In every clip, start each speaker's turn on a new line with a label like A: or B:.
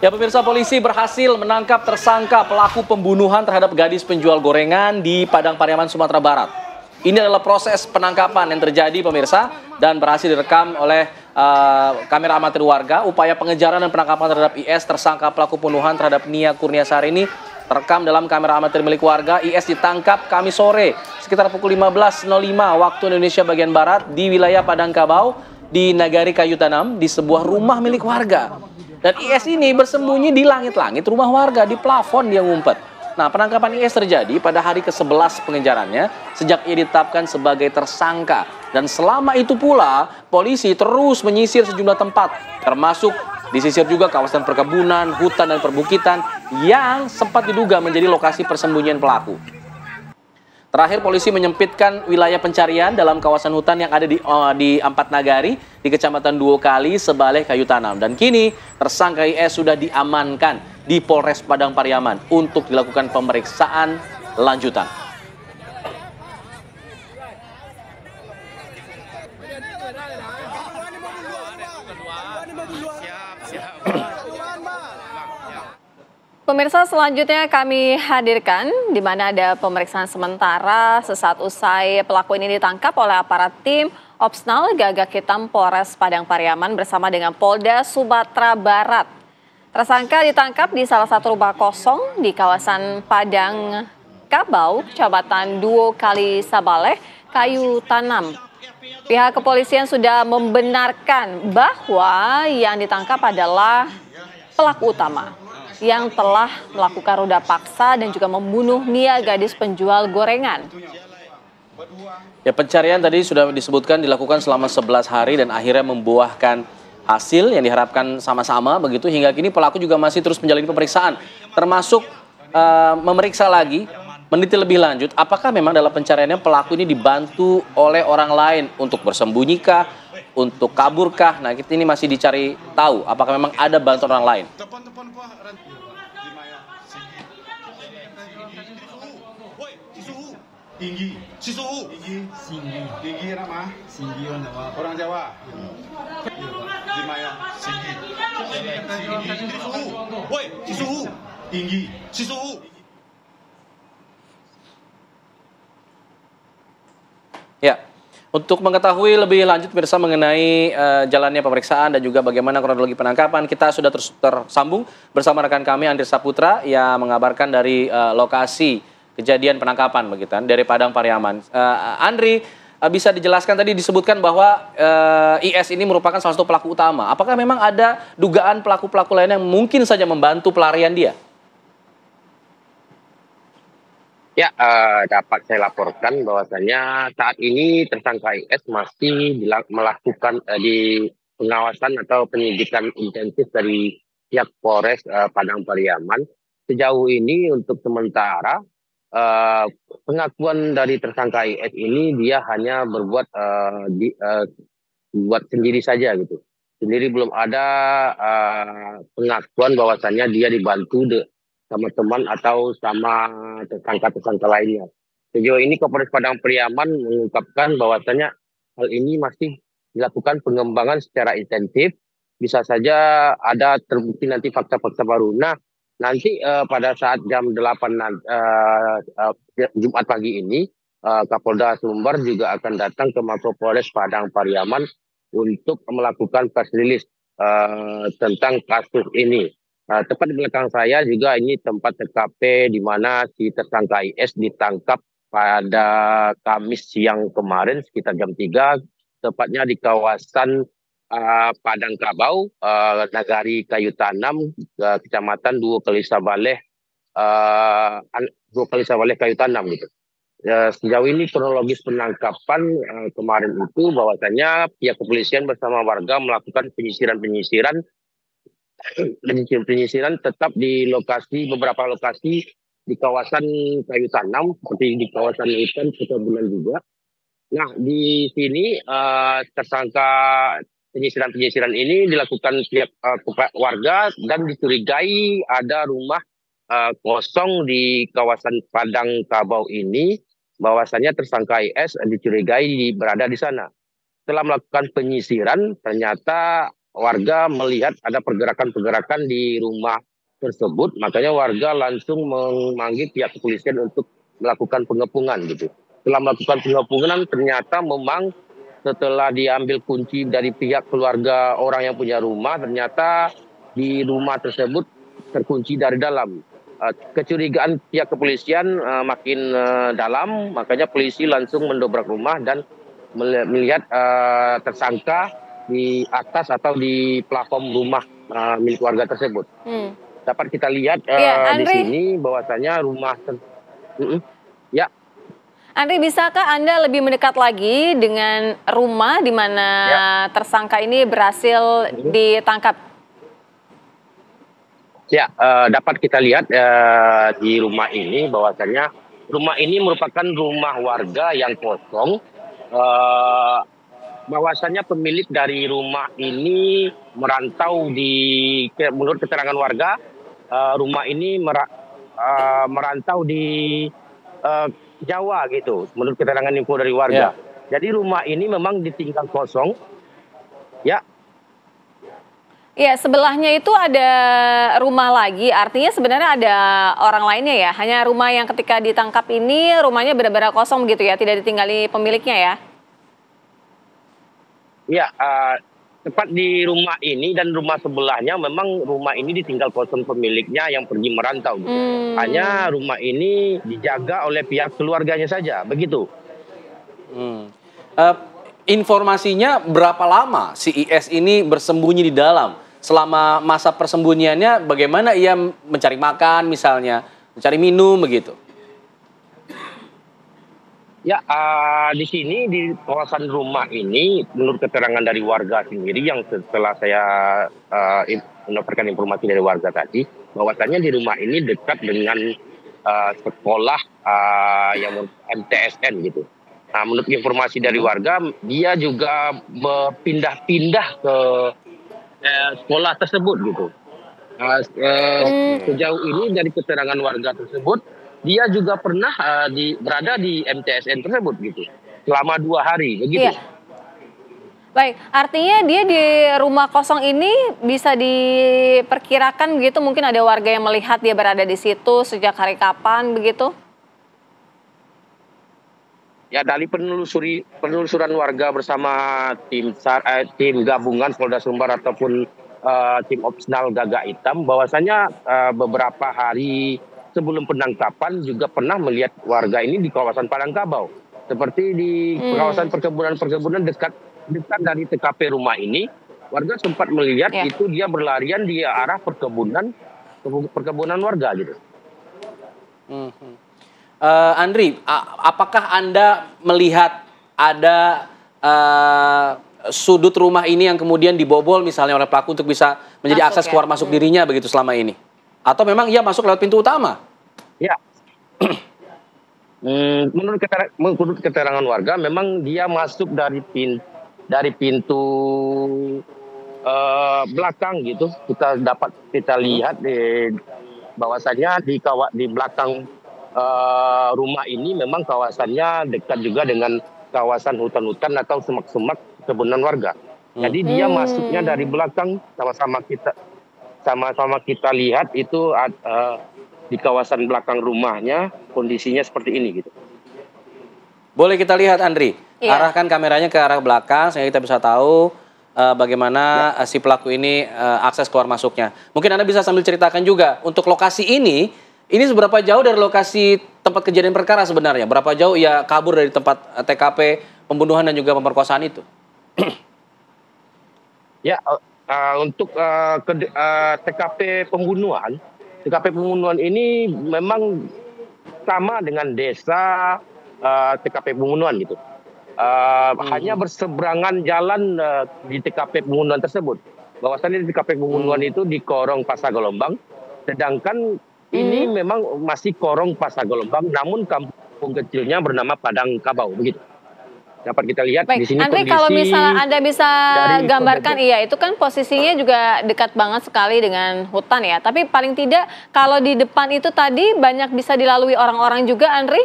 A: Ya pemirsa, polisi berhasil menangkap tersangka pelaku pembunuhan terhadap gadis penjual gorengan di Padang Pariaman, Sumatera Barat. Ini adalah proses penangkapan yang terjadi pemirsa dan berhasil direkam oleh kamera amatir warga. Upaya pengejaran dan penangkapan terhadap IS, tersangka pelaku pembunuhan terhadap Nia Kurniasari ini terekam dalam kamera amatir milik warga. IS ditangkap Kamis sore sekitar pukul 15.05 waktu Indonesia bagian Barat di wilayah Padang Kabau di Nagari Kayu Tanam di sebuah rumah milik warga. Dan IS ini bersembunyi di langit-langit rumah warga, di plafon dia ngumpet. Nah, penangkapan IS terjadi pada hari ke-11 pengejarannya sejak ia ditetapkan sebagai tersangka. Dan selama itu pula, polisi terus menyisir sejumlah tempat, termasuk disisir juga kawasan perkebunan, hutan, dan perbukitan yang sempat diduga menjadi lokasi persembunyian pelaku. Terakhir, polisi menyempitkan wilayah pencarian dalam kawasan hutan yang ada di Ampat Nagari, di Kecamatan Duo Kali, Sebaleh Kayu Tanam. Dan kini, tersangka IS sudah diamankan di Polres Padang Pariaman untuk dilakukan pemeriksaan lanjutan.
B: Pemirsa, selanjutnya kami hadirkan di mana ada pemeriksaan sementara sesaat usai pelaku ini ditangkap oleh aparat tim Opsnal Gagak Hitam Polres Padang Pariaman bersama dengan Polda Sumatera Barat. Tersangka ditangkap di salah satu rumah kosong di kawasan Padang Kabau, Kecamatan Duo Kali Sabaleh, Kayu Tanam. Pihak kepolisian sudah membenarkan bahwa yang ditangkap adalah pelaku utama yang telah melakukan ruda paksa dan juga membunuh Nia, gadis penjual gorengan.
A: Ya, pencarian tadi sudah disebutkan dilakukan selama 11 hari dan akhirnya membuahkan hasil yang diharapkan sama-sama begitu. Hingga kini pelaku juga masih terus menjalani pemeriksaan, termasuk memeriksa lagi, meneliti lebih lanjut apakah memang dalam pencariannya pelaku ini dibantu oleh orang lain untuk bersembunyi-kah, untuk kaburkah. Nah, kita ini masih dicari tahu apakah memang ada bantuan orang lain.
C: Tinggi, Sisuhu. Tinggi nama? Orang Jawa. Di Maya, Singgi. Sisuhu. Woi, Sisuhu. Tinggi, Sisuhu.
A: Ya, untuk mengetahui lebih lanjut pemirsa mengenai jalannya pemeriksaan dan juga bagaimana kronologi penangkapan, kita sudah terus tersambung bersama rekan kami Andri Saputra yang mengabarkan dari lokasi kejadian penangkapan begitu dari Padang Pariaman. Andri, bisa dijelaskan tadi disebutkan bahwa IS ini merupakan salah satu pelaku utama. Apakah memang ada dugaan pelaku-pelaku lain yang mungkin saja membantu pelarian dia?
D: Ya, dapat saya laporkan bahwasannya saat ini tersangka IS masih melakukan di pengawasan atau penyidikan intensif dari pihak Polres Padang Pariaman. Sejauh ini untuk sementara pengakuan dari tersangka IS ini dia hanya berbuat buat sendiri saja gitu. Sendiri belum ada pengakuan bahwasannya dia dibantu sama teman atau sama tersangka-tersangka lainnya. Sejauh ini Kapolres Padang Pariaman mengungkapkan bahwasannya hal ini masih dilakukan pengembangan secara intensif. Bisa saja ada terbukti nanti fakta-fakta baru. Nah, nanti pada saat jam 8 Jumat pagi ini, Kapolda Sumbar juga akan datang ke Mapolres Padang Pariaman untuk melakukan press release tentang kasus ini. Tepat di belakang saya juga ini tempat TKP di mana si tersangka IS ditangkap pada Kamis siang kemarin sekitar jam 3, tepatnya di kawasan Padang Kabau, Nagari Kayu Tanam, Kecamatan Duo Kali Sabaleh, Kayu Tanam gitu. Sejauh ini kronologis penangkapan kemarin itu bahwasanya pihak kepolisian bersama warga melakukan penyisiran tetap di beberapa lokasi di kawasan Kayu Tanam seperti di kawasan hutan perkebunan juga. Nah, di sini tersangka penyisiran ini dilakukan pihak warga dan dicurigai ada rumah kosong di kawasan Padang Kabau ini, bahwasanya tersangka IS dicurigai berada di sana. setelah melakukan penyisiran, ternyata warga melihat ada pergerakan-pergerakan di rumah tersebut, makanya warga langsung memanggil pihak kepolisian untuk melakukan pengepungan gitu. Setelah melakukan pengepungan, ternyata memang setelah diambil kunci dari pihak keluarga orang yang punya rumah, ternyata di rumah tersebut terkunci dari dalam. Kecurigaan pihak kepolisian makin dalam, makanya polisi langsung mendobrak rumah dan melihat tersangka di atas atau di plafon rumah milik warga tersebut. Dapat kita lihat
B: Ya,
D: di
B: Andri.
D: sini bahwasanya rumah ya.
B: Andri, bisakah Anda lebih mendekat lagi dengan rumah di mana tersangka ini berhasil ditangkap?
D: Ya, dapat kita lihat di rumah ini bahwasanya rumah ini merupakan rumah warga yang kosong. Bahwasanya pemilik dari rumah ini merantau menurut keterangan warga, rumah ini merantau di Jawa gitu, menurut keterangan info dari warga. Jadi rumah ini memang ditinggal kosong. Ya.
B: Ya, sebelahnya itu ada rumah lagi, artinya sebenarnya ada orang lainnya ya. Hanya rumah yang ketika ditangkap ini rumahnya benar-benar kosong gitu ya, tidak ditinggali pemiliknya ya.
D: Ya, tepat di rumah ini dan rumah sebelahnya memang rumah ini ditinggal kosong pemiliknya yang pergi merantau. Gitu. Hanya rumah ini dijaga oleh pihak keluarganya saja, begitu.
A: Informasinya berapa lama si IS ini bersembunyi di dalam? Selama masa persembunyiannya bagaimana ia mencari makan misalnya, mencari minum begitu?
D: Ya, di sini di kawasan rumah ini, menurut keterangan dari warga sendiri yang setelah saya mendapatkan informasi dari warga tadi, bahwasannya di rumah ini dekat dengan sekolah yang MTSN gitu. Nah, menurut informasi dari warga, dia juga berpindah-pindah ke sekolah tersebut gitu. Sejauh ini dari keterangan warga tersebut, dia juga pernah berada di MTSN tersebut gitu selama 2 hari begitu.
B: Iya. Baik, artinya dia di rumah kosong ini bisa diperkirakan begitu, mungkin ada warga yang melihat dia berada di situ sejak hari kapan begitu?
D: Ya, dari penelusuran warga bersama tim gabungan Polda Sumbar ataupun tim opsional Gagak Hitam, bahwasanya beberapa hari sebelum penangkapan juga pernah melihat warga ini di kawasan Padangkabau. Seperti di kawasan perkebunan dekat dari TKP rumah ini, warga sempat melihat itu dia berlarian di arah perkebunan warga gitu.
A: Andri, apakah Anda melihat ada sudut rumah ini yang kemudian dibobol misalnya oleh pelaku untuk bisa menjadi akses keluar masuk dirinya begitu selama ini? Atau memang ia masuk lewat pintu utama?
D: Ya. Menurut keterangan warga, memang dia masuk dari pintu belakang gitu. Kita lihat bahwasanya di belakang rumah ini memang kawasannya dekat juga dengan kawasan hutan-hutan atau semak-semak kebunan warga. Jadi dia masuknya dari belakang, sama-sama kita lihat itu di kawasan belakang rumahnya kondisinya seperti ini gitu.
A: Boleh kita lihat, Andri? Arahkan kameranya ke arah belakang sehingga kita bisa tahu bagaimana si pelaku ini akses keluar masuknya. Mungkin Anda bisa sambil ceritakan juga untuk lokasi ini seberapa jauh dari lokasi tempat kejadian perkara sebenarnya? Berapa jauh ia kabur dari tempat TKP pembunuhan dan juga pemerkosaan itu?
D: Ya, untuk TKP pembunuhan ini memang sama dengan desa TKP pembunuhan gitu. Hanya berseberangan jalan di TKP pembunuhan tersebut. Bahwasannya di TKP pembunuhan itu di Korong Pasar Gelombang, sedangkan ini memang masih Korong Pasar Gelombang, namun kampung kecilnya bernama Padangkabau begitu. Dapat kita lihat di sini
B: Andri,
D: kondisi.
B: kalau misalnya Anda bisa gambarkan, iya itu kan posisinya juga dekat banget sekali dengan hutan ya. Tapi paling tidak kalau di depan itu tadi banyak bisa dilalui orang-orang juga, Andri?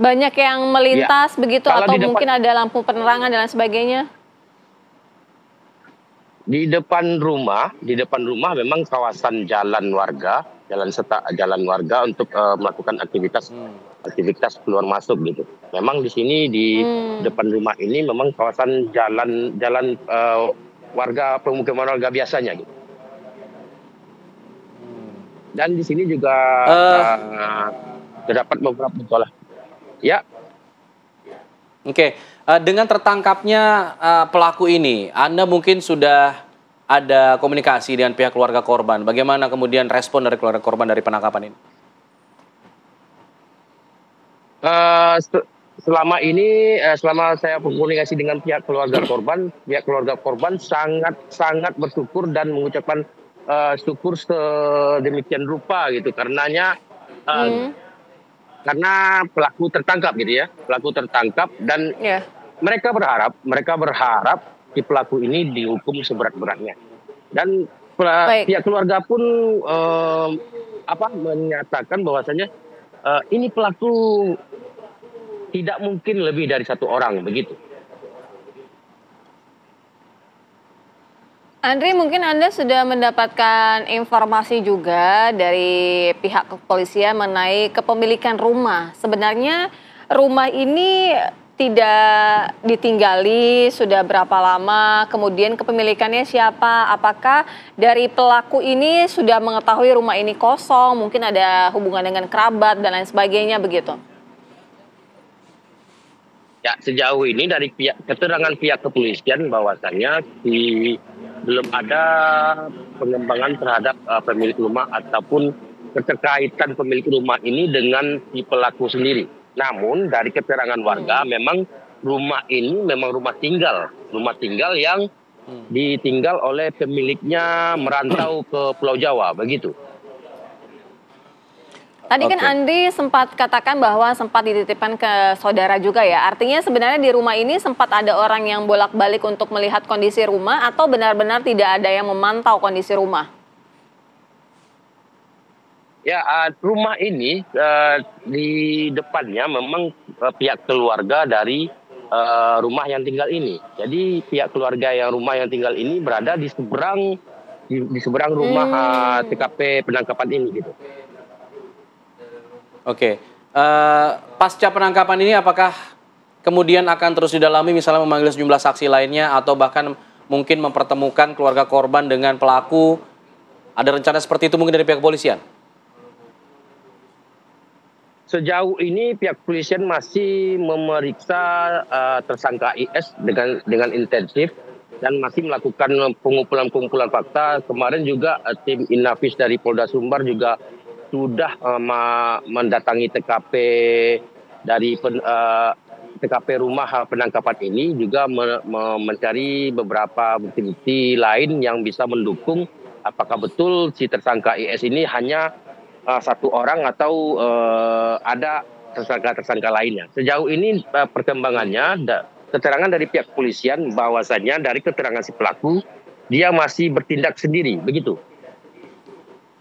B: Banyak yang melintas begitu
D: Kalau
B: atau
D: di depan-
B: mungkin ada lampu penerangan dan lain sebagainya?
D: Di depan rumah memang kawasan jalan warga untuk melakukan aktivitas keluar masuk gitu. Memang di sini di depan rumah ini memang kawasan jalan warga pemukiman warga biasanya gitu. Dan di sini juga terdapat beberapa sekolah. Ya.
A: Oke, dengan tertangkapnya pelaku ini, Anda mungkin sudah ada komunikasi dengan pihak keluarga korban. Bagaimana kemudian respon dari keluarga korban dari penangkapan ini?
D: Selama ini, selama saya berkomunikasi dengan pihak keluarga korban sangat bersyukur dan mengucapkan syukur sedemikian rupa gitu, karena pelaku tertangkap gitu ya, dan mereka berharap si pelaku ini dihukum seberat-beratnya, dan pihak keluarga pun menyatakan bahwasanya ini pelaku tidak mungkin lebih dari satu orang begitu.
B: Andri, mungkin Anda sudah mendapatkan informasi juga dari pihak kepolisian mengenai kepemilikan rumah. Sebenarnya rumah ini tidak ditinggali sudah berapa lama, kemudian kepemilikannya siapa, apakah dari pelaku ini sudah mengetahui rumah ini kosong, mungkin ada hubungan dengan kerabat dan lain sebagainya begitu?
D: Ya, sejauh ini dari keterangan pihak kepolisian bahwasannya belum ada pengembangan terhadap pemilik rumah ataupun keterkaitan pemilik rumah ini dengan si pelaku sendiri. Namun dari keterangan warga memang rumah ini memang rumah tinggal yang ditinggal oleh pemiliknya merantau ke Pulau Jawa begitu.
B: Tadi kan Andri sempat katakan bahwa sempat dititipkan ke saudara juga ya. Artinya sebenarnya di rumah ini sempat ada orang yang bolak-balik untuk melihat kondisi rumah atau benar-benar tidak ada yang memantau kondisi rumah?
D: Ya, rumah ini di depannya memang pihak keluarga dari rumah yang tinggal ini. Jadi pihak keluarga rumah yang tinggal ini berada di seberang rumah TKP penangkapan ini gitu.
A: Oke, pasca penangkapan ini apakah kemudian akan terus didalami misalnya memanggil sejumlah saksi lainnya atau bahkan mungkin mempertemukan keluarga korban dengan pelaku? Ada rencana seperti itu mungkin dari pihak kepolisian?
D: Sejauh ini pihak kepolisian masih memeriksa tersangka IS dengan intensif dan masih melakukan pengumpulan fakta. Kemarin juga tim Inafis dari Polda Sumbar juga sudah mendatangi TKP dari TKP rumah penangkapan ini, juga mencari beberapa bukti-bukti lain yang bisa mendukung apakah betul si tersangka IS ini hanya satu orang atau ada tersangka lainnya. Sejauh ini perkembangannya, keterangan dari pihak kepolisian bahwasannya dari keterangan si pelaku dia masih bertindak sendiri begitu.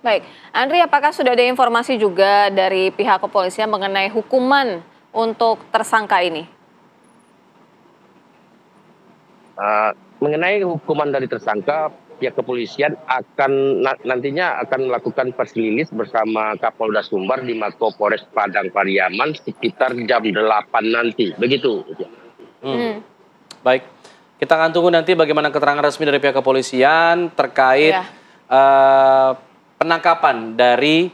B: Baik, Andri, apakah sudah ada informasi juga dari pihak kepolisian mengenai hukuman untuk tersangka ini?
D: Mengenai hukuman dari tersangka, pihak kepolisian nantinya akan melakukan press release bersama Kapolda Sumbar di Mako Polres Padang Pariaman sekitar jam 8 nanti, begitu.
A: Baik, kita akan tunggu nanti bagaimana keterangan resmi dari pihak kepolisian terkait penangkapan dari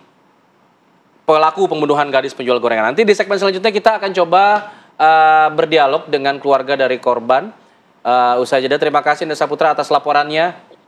A: pelaku pembunuhan gadis penjual gorengan. Nanti di segmen selanjutnya kita akan coba berdialog dengan keluarga dari korban. Usai jeda, terima kasih Nesa Putra atas laporannya.